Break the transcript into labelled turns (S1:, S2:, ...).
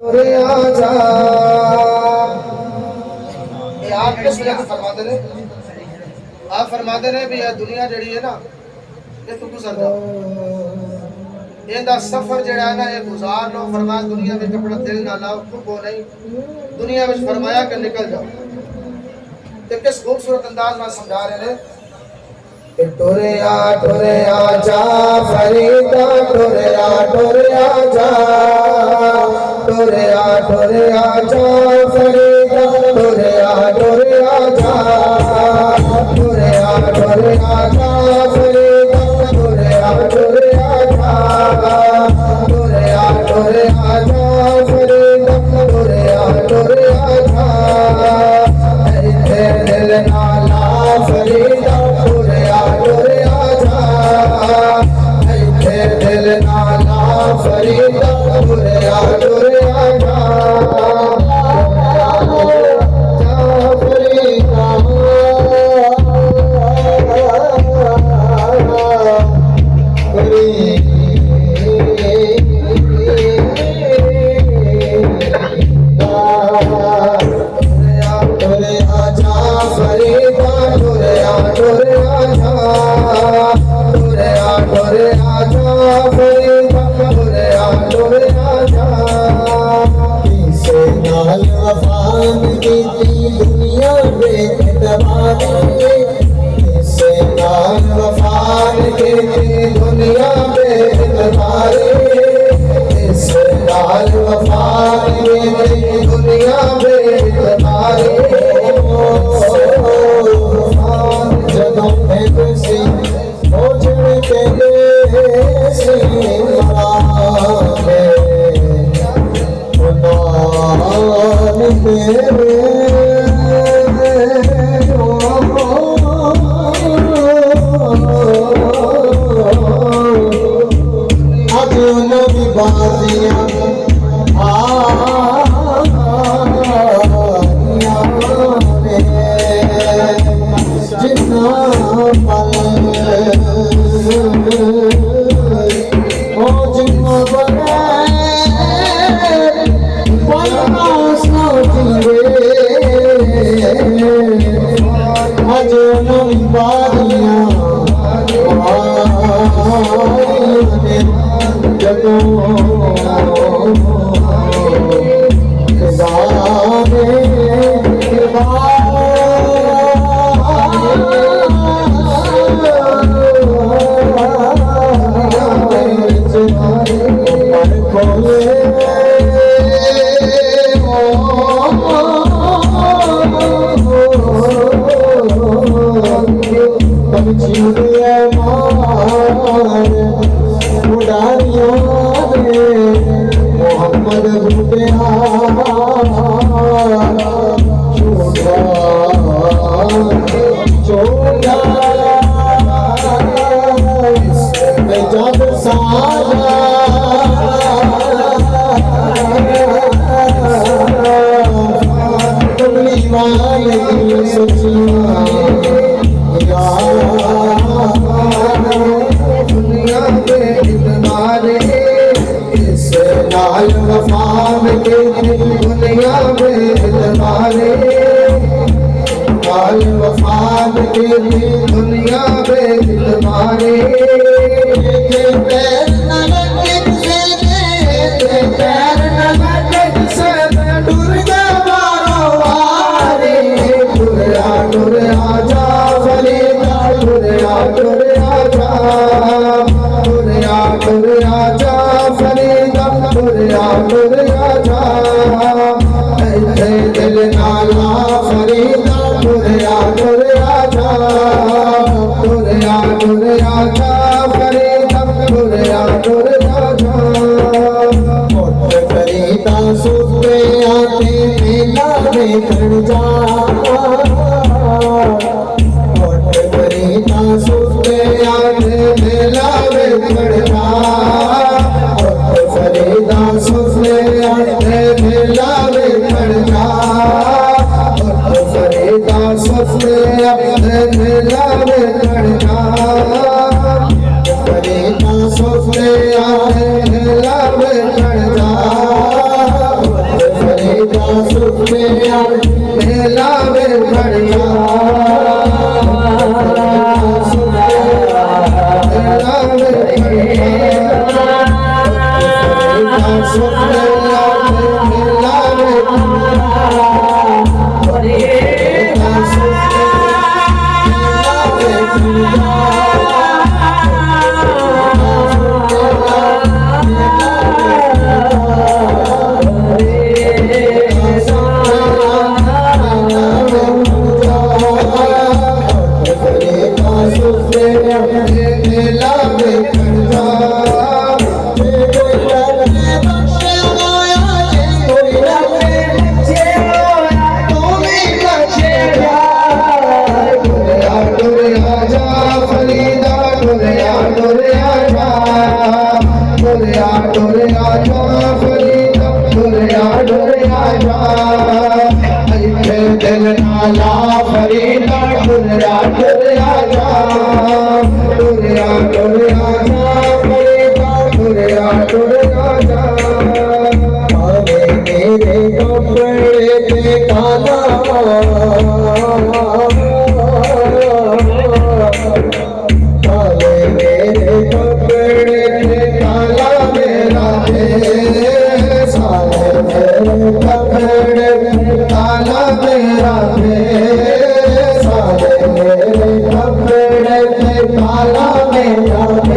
S1: आजा ये आप किस वजह से फरमाते रहे? आप फरमाते रहे भी यह दुनिया जड़ी है ना ये तो गुजर जाओ, इनका सफर जड़ा है ना ये गुजार लो। फरमाया दुनिया में कपड़ा दिल ना लाओ, को नहीं दुनिया में फरमाया कि निकल जाओ। तो किस खूबसूरत अंदाज में समझा रहे हैं। टोरे आजा फरीदा टोरे आजा, टोरे आजा फरीदा टोरे आजा, टोरे आजा फरीदा टोरे आजा, टोरे आजा फरीदा टोरे आजा। दिल नाला फरीदा टोरे आजा, दिल नाला फरीदा टोरे आजा। दुनिया में दिल मारे पैर न लगे से टूर के मारो वारे। टूर आजा फरीदा टूर आजा, टूर आजा फरीदा टूर आजा। दिल नाला फरीदा टूर आजा, टूर आजा फरीदा टूर आजा। फरीदा सुनते आते मेला में खड़ जा, फरीदा सुनते आते मेला में खड़ जा। फरीदा सुनते आते मेला में खड़ जा, फरीदा सुनते आते मेला में खड़ जा। फरीदा सुनते आते मेला में खड़ जा। मेला में खड़िया मेला में फरीदा डुरिया डुरिया जा डुरिया डुरिया जा फरीदा डुरिया डुरिया जा आवे मेरे कपड़े पे काला आवे मेरे कपड़े पे काला मेरा भेष साले मेरे कपड़े पे काला मेरा भेष साले मेरे कपड़े पे काला मेरा